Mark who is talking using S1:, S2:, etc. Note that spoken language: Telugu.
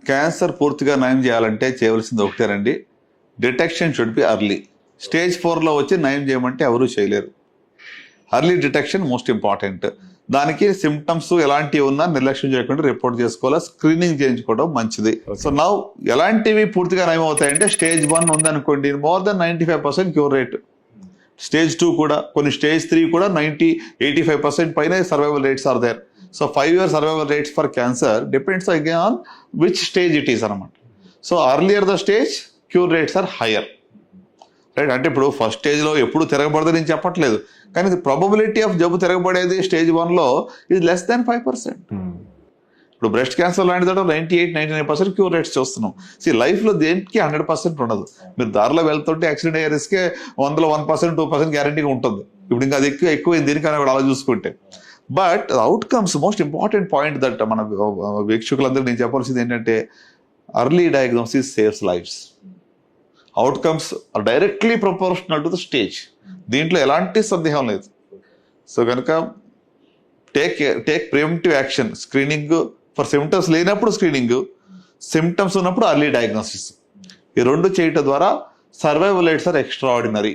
S1: క్యాన్సర్ పూర్తిగా నయం చేయాలంటే చేయవలసింది ఒకటేనండి, detection should be early. Stage 4లో వచ్చి నయం చేయమంటే ఎవరూ చేయలేరు. Early detection most important. దానికి సిమ్టమ్స్ ఎలాంటివి ఉన్నా నిర్లక్ష్యం చేయకుండా రిపోర్ట్ చేసుకోవాలి, స్క్రీనింగ్ చేయించుకోవడం మంచిది. సో నౌ ఎలాంటివి పూర్తిగా నయం అవుతాయంటే, స్టేజ్ 1 ఉందనుకోండి, more than 95% cure rate. Stage 2 కూడా, కొన్ని స్టేజ్ 3 కూడా 85% పైన survival rates are there. So 5 year survival rates for cancer depends again on which stage it is అనమాట. So earlier the stage cure rates are higher, right. అంటే ఇప్పుడు ఫస్ట్ స్టేజ్లో ఎప్పుడు తిరగబడదని నేను చెప్పట్లేదు, కానీ ప్రాబబిలిటీ ఆఫ్ జబ్బు తిరగబడేది స్టేజ్ 1లో ఇది less than 5%. ఇప్పుడు బ్రెస్ట్ క్యాన్సర్ లాంటిది 98-99% క్యూర్ రేట్స్ చూస్తున్నాం. లైఫ్లో దేనికి 100% ఉండదు. మీరు దారిలో వెళ్తుంటే యాక్సిడెంట్ అయ్యే రిస్కే 100లో 1%, 2% గ్యారంటీగా ఉంటుంది. ఇప్పుడు ఇంకా అది ఎక్కువ దీనికన్నా కూడా అలా చూసుకుంటే. But outcomes most important point that మన వీక్షకులందరికీ నేను చెప్పాల్సింది ఏంటంటే, early diagnosis saves lives. Outcomes are directly proportional to the stage. దీంట్లో ఎలాంటి సందేహం లేదు. సో కనుక take preventive action. Screening for symptoms లేనప్పుడు స్క్రీనింగ్, సిమ్టమ్స్ ఉన్నప్పుడు అర్లీ డయాగ్నోసిస్. ఈ రెండు చేయటం ద్వారా survival rates are extra ordinary.